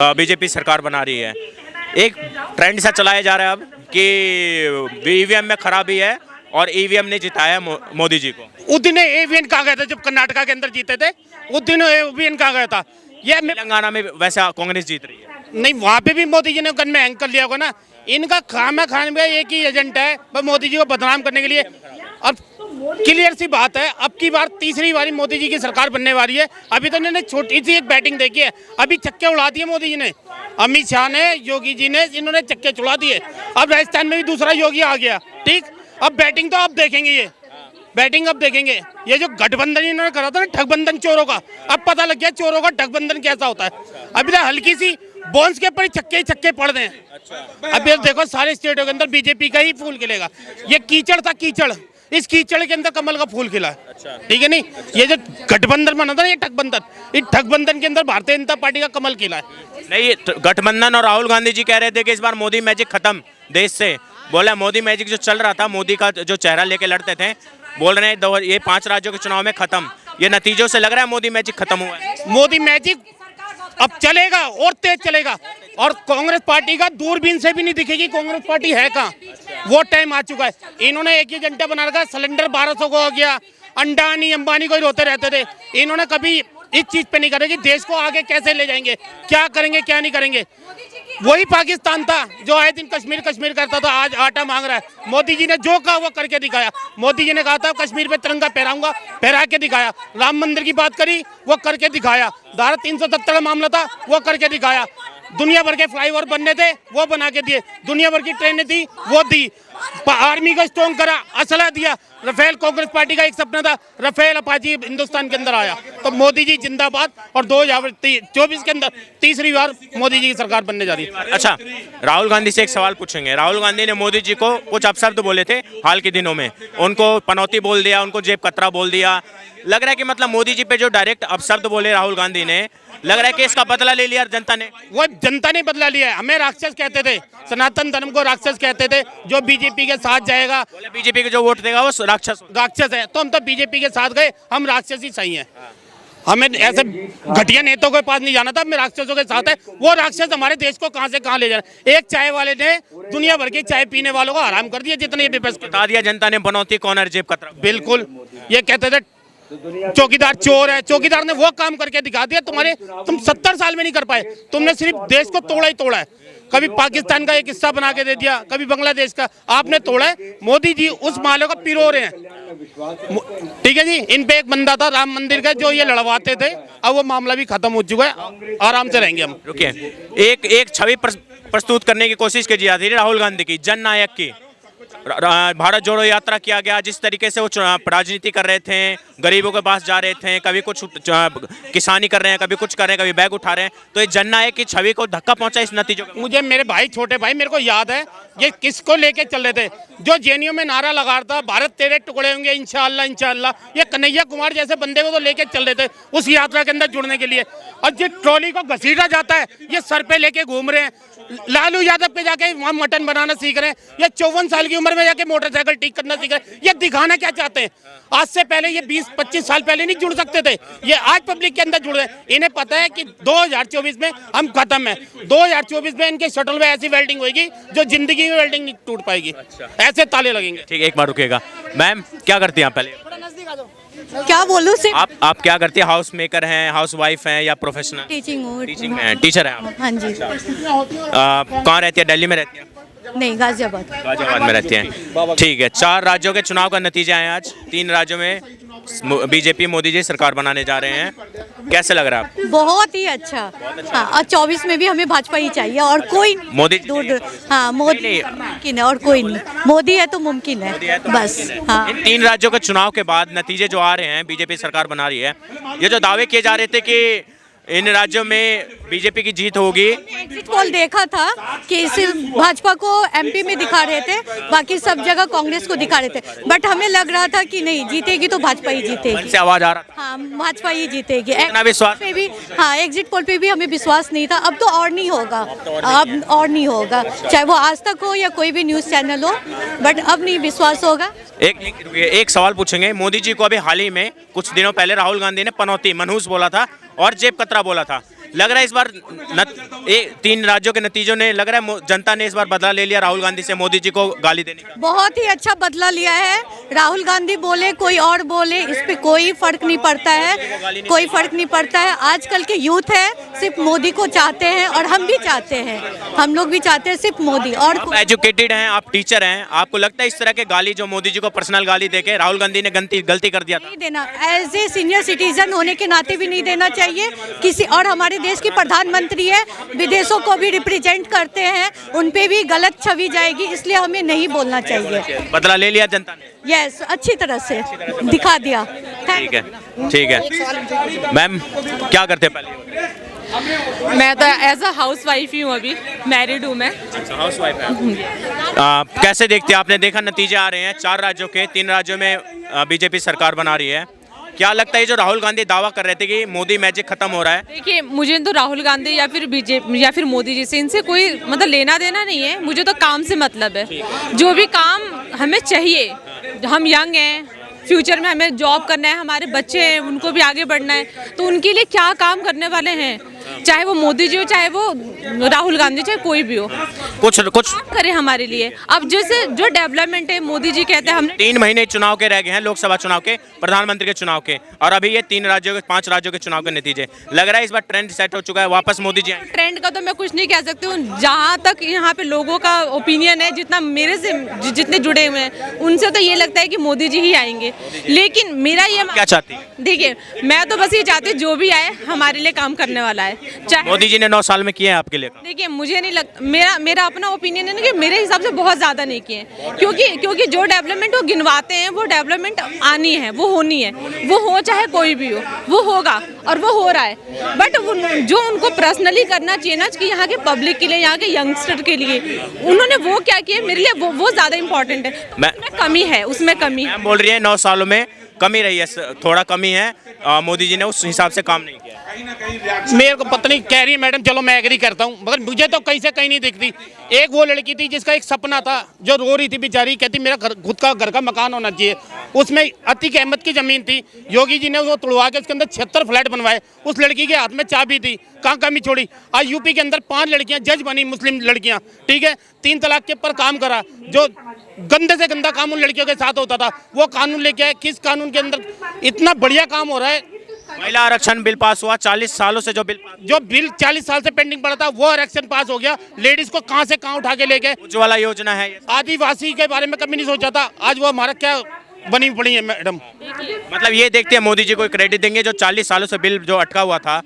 BJP सरकार बना रही है। एक ट्रेंड सा चलाया जा रहा है अब कि ईवीएम में खराबी है और ईवीएम ने जिताया मोदी जी को। उस दिन ईवीएम कहा गया था जब कर्नाटका के अंदर जीते थे, उस दिन ईवीएम कहा गया था। ये तेलंगाना में वैसा कांग्रेस जीत रही है। नहीं, वहाँ पे भी मोदी जी ने गन में हैंग कर लिया होगा ना। इनका खाना खाने में एक ही एजेंडा है, बस मोदी जी को बदनाम करने के लिए। अब क्लियर सी बात है, अब की बार तीसरी बारी मोदी जी की सरकार बनने वाली है। अभी तो इन्होंने छोटी सी एक बैटिंग देखी है, अभी चक्के उड़ा दिए मोदी जी ने, अमित शाह ने, योगी जी ने, इन्होंने चक्के चुड़ा दिए। अब राजस्थान में भी दूसरा योगी आ गया, ठीक। अब बैटिंग तो अब देखेंगे, ये बैटिंग अब देखेंगे। ये जो गठबंधन इन्होंने करा था ना, ठगबंधन चोरों का, अब पता लग गया चोरों का ठगबंधन कैसा होता है। अभी तो हल्की सी बोन्स के ऊपर ही चक्के पड़ रहे हैं। अब ये देखो सारे स्टेटों के अंदर बीजेपी का ही फूल खिलेगा। ये कीचड़ था, कीचड़, इस कीचड़ के अंदर कमल का फूल खिला है, ठीक है नहीं। ये जो गठबंधन बना था ना, ये ठगबंधन, इस ठगबंधन के अंदर भारतीय जनता पार्टी का कमल खिला है। नहीं, गठबंधन और राहुल गांधी जी कह रहे थे कि इस बार मोदी मैजिक खत्म देश से। बोला मोदी मैजिक जो चल रहा था, मोदी का जो चेहरा लेके लड़ते थे, बोल रहे हैं ये 5 राज्यों के चुनाव में खत्म। ये नतीजों से लग रहा है मोदी मैजिक खत्म हुआ है। मोदी मैजिक अब चलेगा और तेज चलेगा, और कांग्रेस पार्टी का दूरबीन से भी नहीं दिखेगी कांग्रेस पार्टी है कहाँ। वो टाइम आ चुका है। इन्होंने एक ही एजेंडा बना रखा, सिलेंडर 1200 को हो गया, अंडानी अंबानी को ही रोते रहते थे। इन्होंने कभी इस चीज पे नहीं करा कि देश को आगे कैसे ले जाएंगे, क्या करेंगे क्या नहीं करेंगे। वही पाकिस्तान था जो आए दिन कश्मीर कश्मीर करता था, आज आटा मांग रहा है। मोदी जी ने जो कहा वो करके दिखाया। मोदी जी ने कहा था कश्मीर पे तिरंगा फहराऊंगा, फहरा के दिखाया। राम मंदिर की बात करी, वो करके दिखाया। धारा 370 का मामला था, वो करके दिखाया। दुनिया भर के फ्लाईओवर बनने थे, वो बना के दिए। दुनिया भर की ट्रेनें थी, वो दी। आर्मी को स्ट्रॉन्ग करा, असला दिया। राफेल कांग्रेस पार्टी का एक सपना था, राफेल अपाची हिंदुस्तान के अंदर आया। तो मोदी जी जिंदाबाद, और 2024 के अंदर तीसरी बार मोदी जी की सरकार बनने जा रही है। अच्छा, राहुल गांधी से एक सवाल पूछेंगे। राहुल गांधी ने मोदी जी को कुछ अपशब्द बोले थे हाल के दिनों में, उनको पनौती बोल दिया, उनको जेब कतरा बोल दिया। लग रहा है कि मतलब मोदी जी पे जो डायरेक्ट अपशब्द बोले राहुल गांधी ने, लग रहा है कि इसका बदला ले लिया जनता ने। वो जनता ने बदला लिया है। हमें राक्षस कहते थे, सनातन धर्म को राक्षस कहते थे। जो बीजेपी के साथ जाएगा, बीजेपी के जो वोट देगा वो राक्षस है। तो हम तो बीजेपी के साथ गए, हम राक्षस ही सही हैं। हमें ऐसे घटिया नेताओं के पास नहीं जाना था, हमें राक्षसों के साथ है। वो राक्षस हमारे देश को कहां से कहां ले जाना। एक चाय वाले ने दुनिया भर की चाय पीने वालों को हराम कर दिया, जितने भी बता दिया जनता ने, बनौती कौन है, जेब कतरा। बिल्कुल, ये कहते थे चौकीदार चोर है। चौकीदार ने वो काम करके दिखा दिया, तुम 70 साल में नहीं कर पाए। तुमने सिर्फ देश को तोड़ा ही तोड़ा है। कभी पाकिस्तान का एक हिस्सा बना के दे दिया, कभी बांग्लादेश का, आपने तोड़ा है। मोदी जी उस माले को पिरो रहे हैं, ठीक है जी। इन पे एक बंदा था राम मंदिर का, जो ये लड़वाते थे। अब वो मामला भी खत्म हो चुका है, आराम से रहेंगे हम। रुकिए, एक छवि प्रस्तुत करने की कोशिश की जा रही है राहुल गांधी की, जन नायक की। भारत जोड़ो यात्रा किया गया, जिस तरीके से वो राजनीति कर रहे थे, गरीबों के पास जा रहे थे, कभी कुछ किसानी कर रहे हैं, कभी कुछ कर रहे हैं, कभी बैग उठा रहे हैं। तो ये जननायक की छवि को धक्का पहुंचा इस नतीजों को। मुझे मेरे भाई, छोटे भाई, मेरे को याद है ये किसको लेके चल रहे थे। जो जेएनयू में नारा लगा रहा था, भारत तेरे टुकड़े होंगे इंशाअल्लाह इंशाअल्लाह, ये कन्हैया कुमार जैसे बंदे को तो लेके चल रहे थे उस यात्रा के अंदर जुड़ने के लिए। और जिस ट्रॉली को घसीटा जाता है, ये सर पे लेके घूम रहे हैं। लालू यादव पे जाके वहाँ मटन बनाना सीख रहे हैं। ये 54 साल की उम्र में जाके मोटरसाइकिल ठीक करना सीख रहे हैं। ये दिखाना क्या चाहते हैं? आज से पहले ये 20-25 साल पहले नहीं जुड़ सकते थे, ये आज पब्लिक के अंदर जुड़ रहे हैं। इन्हें पता है कि 2024 में हम खत्म है। 2024 में इनके शटल में ऐसी वेल्डिंग होगी जो जिंदगी में वेल्डिंग नहीं टूट पाएगी। ऐसे ताले लगेंगे। ठीक है, एक बार रुकेगा। मैम, क्या करती हैं आप? पहले क्या बोलूं सिर्फ आप क्या करती हैं? हाउस मेकर हैं, हाउस वाइफ हैं, या प्रोफेशनल? टीचिंग में टीचर हैं आप? हाँ जी। कहाँ रहती है? दिल्ली में रहती है? नहीं, गाजियाबाद में रहती हैं। ठीक है, 4 राज्यों के चुनाव का नतीजा है आज। 3 राज्यों में बीजेपी मोदी जी सरकार बनाने जा रहे हैं। कैसे लग रहा है आपको? बहुत ही अच्छा। हाँ, और 24 में भी हमें भाजपा ही चाहिए, और कोई मोदी दूर। हाँ, मोदी मुमकिन है और कोई नहीं। मोदी है तो मुमकिन है, बस। हाँ, इन 3 राज्यों के चुनाव के बाद नतीजे जो आ रहे हैं, बीजेपी सरकार बना रही है, ये जो दावे किए जा रहे थे कि इन राज्यों में बीजेपी की जीत होगी। एग्जिट पोल देखा था कि सिर्फ भाजपा को एमपी में दिखा रहे थे, बाकी सब जगह कांग्रेस को दिखा रहे थे। बट हमें लग रहा था कि नहीं, जीतेगी तो भाजपा ही जीतेगी। से आवाज आ रहा था। हाँ, भाजपा ही जीतेगी। विश्वास पे भी, हाँ, एग्जिट पोल पे भी हमें विश्वास नहीं था। अब तो और नहीं होगा, अब और नहीं होगा, चाहे वो आज तक हो या कोई भी न्यूज़ चैनल हो, बट अब नहीं विश्वास होगा। एक सवाल पूछेंगे। मोदी जी को अभी हाल ही में कुछ दिनों पहले राहुल गांधी ने पनौती, मनहूस बोला था और जेब कतरा बोला था। लग रहा है इस बार तीन राज्यों के नतीजों ने लग रहा है जनता ने इस बार बदला ले लिया राहुल गांधी से मोदी जी को गाली देने का। बहुत ही अच्छा बदला लिया है। राहुल गांधी बोले कोई और बोले, इस पे कोई फर्क नहीं पड़ता है, कोई फर्क नहीं पड़ता है। आजकल के यूथ है सिर्फ मोदी को चाहते हैं और हम भी चाहते हैं, हम लोग भी चाहते हैं सिर्फ मोदी। और आप एजुकेटेड हैं, आप टीचर हैं, आपको लगता है इस तरह के गाली जो मोदी जी को पर्सनल गाली देके राहुल गांधी ने गलती कर दिया था? नहीं देना, एज ए सीनियर सिटीजन होने के नाते भी नहीं देना चाहिए किसी। और हमारे देश की प्रधानमंत्री है, विदेशों को भी रिप्रेजेंट करते हैं, उन पे भी गलत छवि जाएगी, इसलिए हमें नहीं बोलना चाहिए। बदला ले लिया जनता ने? यस, अच्छी तरह से दिखा दिया। ठीक है, ठीक है। मैम क्या करते हैं पहले? मैं तो एज अ हाउस वाइफ ही हूँ, अभी मैरिड हूँ मैं। हाउस वाइफ है। कैसे देखते हैं, आपने देखा नतीजे आ रहे हैं 4 राज्यों के, 3 राज्यों में बीजेपी सरकार बना रही है। क्या लगता है जो राहुल गांधी दावा कर रहे थे कि मोदी मैजिक खत्म हो रहा है? देखिए, मुझे तो राहुल गांधी या फिर बीजेपी या फिर मोदी जी से इनसे कोई मतलब लेना देना नहीं है। मुझे तो काम से मतलब है। जो भी काम हमें चाहिए, हम यंग हैं, फ्यूचर में हमें जॉब करना है, हमारे बच्चे हैं उनको भी आगे बढ़ना है, तो उनके लिए क्या काम करने वाले हैं, चाहे वो मोदी जी हो, चाहे वो राहुल गांधी, चाहे कोई भी हो, कुछ काम करे हमारे लिए। अब जैसे जो डेवलपमेंट है, मोदी जी कहते हैं हमने 3 महीने चुनाव के रह गए हैं, लोकसभा चुनाव के, प्रधानमंत्री के चुनाव के, और अभी ये 5 राज्यों के चुनाव के नतीजे। लग रहा है इस बार ट्रेंड सेट हो चुका है, वापस मोदी जी आएंगे। ट्रेंड का तो मैं कुछ नहीं कह सकती हूँ। जहाँ तक यहाँ पे लोगों का ओपिनियन है, जितना मेरे से जितने जुड़े हुए हैं, उनसे तो ये लगता है कि मोदी जी ही आएंगे। लेकिन मेरा ये क्या चाहती है? देखिए, मैं तो बस ये चाहती हूँ जो भी आए हमारे लिए काम करने वाला है। चाहे मोदी जी ने 9 साल में किए हैं आपके लिए? देखिए, मुझे नहीं मेरा अपना ओपिनियन है ना कि मेरे हिसाब से बहुत ज़्यादा नहीं किए, क्योंकि जो डेवलपमेंट वो गिनवाते हैं वो डेवलपमेंट आनी है, वो होनी है, वो हो चाहे कोई भी हो, वो होगा और वो हो रहा है। बट जो उनको पर्सनली करना चाहिए ना कि यहाँ के पब्लिक के लिए, यहाँ के यंगस्टर के लिए, उन्होंने वो क्या किया मेरे लिए वो ज़्यादा इंपॉर्टेंट है। तो उसमें कमी है, उसमें कमी है। बोल रही है 9 सालों में कमी रही है, थोड़ा कमी है, मोदी जी ने उस हिसाब से काम नहीं किया। मेरे को पत्नी कह रही है मैडम, चलो मैं एग्री करता हूँ, मगर मुझे तो कहीं से कहीं नहीं दिखती। एक वो लड़की थी जिसका एक सपना था, जो रो रही थी बेचारी, कहती मेरा खुद का घर का मकान होना चाहिए। उसमें अतीक अहमद की ज़मीन थी, योगी जी ने वो तुड़वा के उसके अंदर 76 फ्लैट बनवाए। उस लड़की के हाथ में चाबी थी, कहाँ कमी छोड़ी। आज यूपी के अंदर 5 लड़कियाँ जज बनी, मुस्लिम लड़कियाँ, ठीक है। 3 तलाक के ऊपर काम करा, जो गंदे से गंदा काम उन लड़कियों के साथ होता था, वो कानून लेके आए। किस कानून के अंदर इतना बढ़िया काम हो रहा है। महिला आरक्षण बिल पास हुआ, 40 सालों से जो बिल 40 साल से पेंडिंग पड़ा था, वो आरक्षण पास हो गया। लेडीज को कहां से कहां उठा के ले गए। उज्ज्वला योजना है, आदिवासी के बारे में कभी नहीं सोचा था, आज वो हमारा क्या बनी पड़ी है मैडम। मतलब ये देखते हैं मोदी जी को क्रेडिट देंगे जो 40 सालों से बिल जो अटका हुआ था।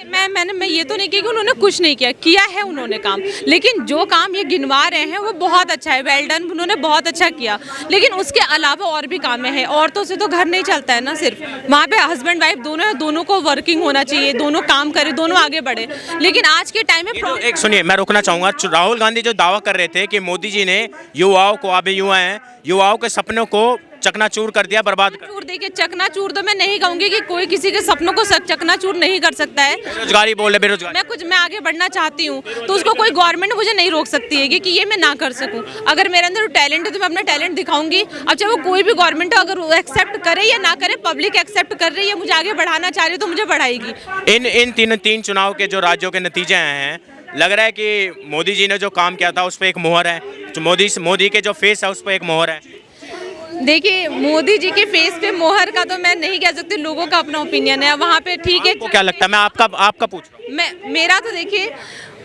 मैं ये तो नहीं कही कि उन्होंने कुछ नहीं किया है उन्होंने काम, लेकिन जो काम ये गिनवा रहे हैं वो बहुत अच्छा है, वेल डन, उन्होंने बहुत अच्छा किया। लेकिन उसके अलावा और भी काम है। औरतों से तो घर नहीं चलता है ना, सिर्फ वहाँ पे हस्बैंड वाइफ दोनों है, दोनों को वर्किंग होना चाहिए, दोनों काम करें, दोनों आगे बढ़े। लेकिन आज के टाइम में एक सुनिए, मैं रोकना चाहूंगा। राहुल गांधी जो दावा कर रहे थे कि मोदी जी ने युवाओं को, अभी युवा हैं, युवाओं के सपनों को चकनाचूर कर दिया, बर्बाद कर। देखिए, चकनाचूर तो मैं नहीं कहूंगी कि कोई किसी के सपनों को चकनाचूर नहीं कर सकता है। बेरोजगारी बोल रहे, बेरोजगारी। मैं आगे बढ़ना चाहती हूँ तो उसको कोई गवर्नमेंट मुझे नहीं रोक सकती है कि ये मैं ना कर सकूं। अगर मेरे अंदर टैलेंट है तो मैं अपना टैलेंट दिखाऊंगी। अब चाहे वो कोई भी गवर्नमेंट हो, अगर वो एक्सेप्ट करे या ना करे, पब्लिक एक्सेप्ट कर रही है, मुझे आगे बढ़ाना चाह रही है तो मुझे बढ़ाएगी। इन तीन चुनाव के जो राज्यों के नतीजे आए हैं, लग रहा है कि मोदी जी ने जो काम किया था उस पर एक मोहर है, मोदी के जो फेस है उस पर एक मोहर है। देखिए, मोदी जी के फेस पे मोहर का तो मैं नहीं कह सकती, लोगों का अपना ओपिनियन है वहाँ पे, ठीक है। क्या लगता है, मैं आपका पूछ रहा हूँ। मेरा तो देखिए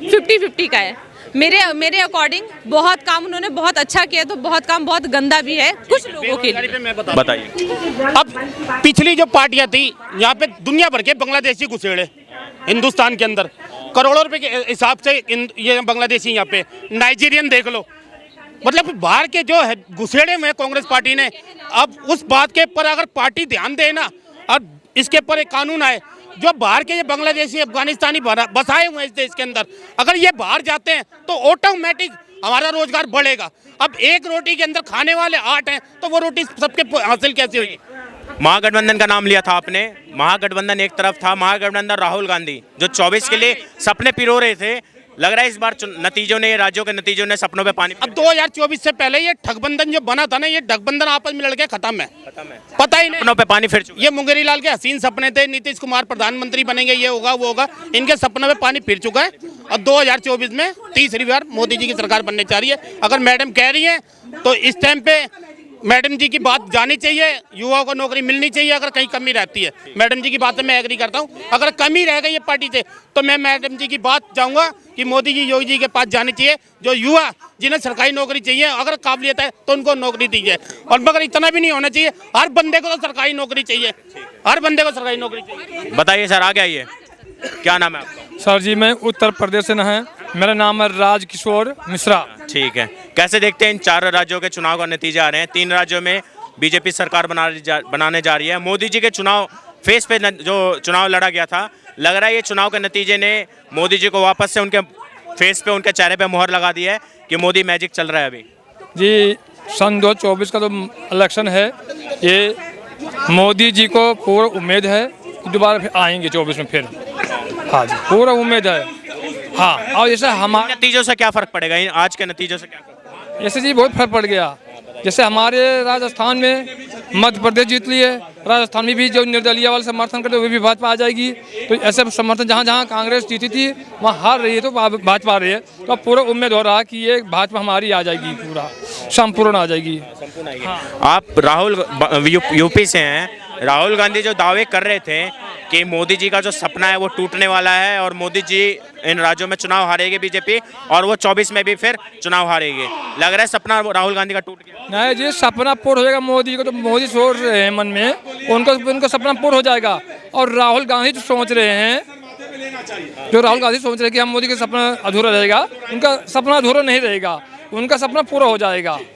50-50 का है। मेरे अकॉर्डिंग बहुत काम उन्होंने बहुत अच्छा किया, तो बहुत काम बहुत गंदा भी है कुछ लोगों के लिए। बताइए। अब पिछली जो पार्टियां थी, यहाँ पे दुनिया भर के बांग्लादेशी घुसेड़े हिंदुस्तान के अंदर, करोड़ों रुपए के हिसाब से ये बांग्लादेशी, यहाँ पे नाइजीरियन देख लो, मतलब बाहर के जो है घुसेड़े में कांग्रेस पार्टी ने। अब उस बात के ऊपर अगर पार्टी ध्यान दे ना, और इसके ऊपर एक कानून आए, जो बाहर के ये बांग्लादेशी अफगानिस्तानी बसाए हुए हैं इस देश के अंदर, अगर ये बाहर जाते हैं तो ऑटोमेटिक हमारा रोजगार बढ़ेगा। अब एक रोटी के अंदर खाने वाले 8 हैं, तो वो रोटी सबके हासिल कैसे हुई। महागठबंधन का नाम लिया था आपने, महागठबंधन एक तरफ था, महागठबंधन राहुल गांधी जो 24 के लिए सपने पिरो रहे थे, लग रहा है इस बार नतीजों ने, राज्यों के नतीजों ने सपनों पे पानी अब 2024 से पहले ये ठगबंधन जो बना था ना, ये ठगबंधन आपस में लड़के खत्म है, पता ही नहीं। सपनों पे पानी फिर चुका ये मुंगेरी लाल के हसीन सपने थे, नीतीश कुमार प्रधानमंत्री बनेंगे, ये होगा वो होगा, इनके सपनों में पानी फिर चुका है। और 2024 में तीसरी बार मोदी जी की सरकार बनने जा रही है। अगर मैडम कह रही हैं तो इस टाइम पे मैडम जी की बात जानी चाहिए, युवाओं को नौकरी मिलनी चाहिए। अगर कहीं कमी रहती है, मैडम जी की बात से मैं एग्री करता हूँ। अगर कमी रह गई है पार्टी से तो मैं मैडम जी की बात चाहूँगा कि मोदी जी, योगी जी के पास जानी चाहिए। जो युवा जिन्हें सरकारी नौकरी चाहिए, अगर काबिलियत है तो उनको नौकरी दीजिए। और मगर इतना भी नहीं होना चाहिए, हर बंदे को तो सरकारी नौकरी चाहिए, हर बंदे को सरकारी नौकरी चाहिए। बताइए सर, आगे आइए, क्या नाम है आपका? सर जी, मैं उत्तर प्रदेश से है, मेरा नाम है राज किशोर मिश्रा। ठीक है, कैसे देखते हैं इन 4 राज्यों के चुनाव का नतीजा आ रहे हैं? 3 राज्यों में बीजेपी सरकार बनाने जा रही है। मोदी जी के चुनाव फेस पे जो चुनाव लड़ा गया था, लग रहा है ये चुनाव के नतीजे ने मोदी जी को वापस से उनके फेस पे, उनके चेहरे पे मोहर लगा दी है कि मोदी मैजिक चल रहा है अभी। जी, सन 2024 का जो इलेक्शन है, ये मोदी जी को पूरा उम्मीद है कि दोबारा फिर आएंगे 24 में फिर। हाँ जी, पूरा उम्मीद है। हाँ, और जैसे हमारे नतीजों से क्या फर्क पड़ेगा? आज के नतीजों से क्या फर्क पड़ेगा? जैसे जी बहुत फर्क पड़ गया। जैसे हमारे राजस्थान में मध्य प्रदेश जीत लिए, राजस्थान में भी जो निर्दलीय वाले समर्थन करते वो भी भाजपा आ जाएगी। तो ऐसे समर्थन जहाँ जहाँ कांग्रेस जीती थी वहाँ हार रही है तो भाजपा आ रही है। तो अब पूरा उम्मीद हो रहा है कि ये भाजपा हमारी आ जाएगी, पूरा संपूर्ण आ जाएगी। आप राहुल यूपी से हैं। राहुल गांधी जो दावे कर रहे थे कि मोदी जी का जो सपना है वो टूटने वाला है और मोदी जी इन राज्यों में चुनाव हारेगी बीजेपी, और वो 24 में भी फिर चुनाव हारेगी, लग रहा है सपना राहुल गांधी का टूट गया? नहीं जी, सपना पूर्ण हो जाएगा मोदी को। तो मोदी सोच रहे हैं मन में, उनका सपना पूर्ण हो जाएगा। और राहुल गांधी जो सोच रहे हैं, कि हम मोदी का सपना अधूरा रहेगा, उनका सपना अधूरा नहीं रहेगा, उनका सपना पूरा हो जाएगा।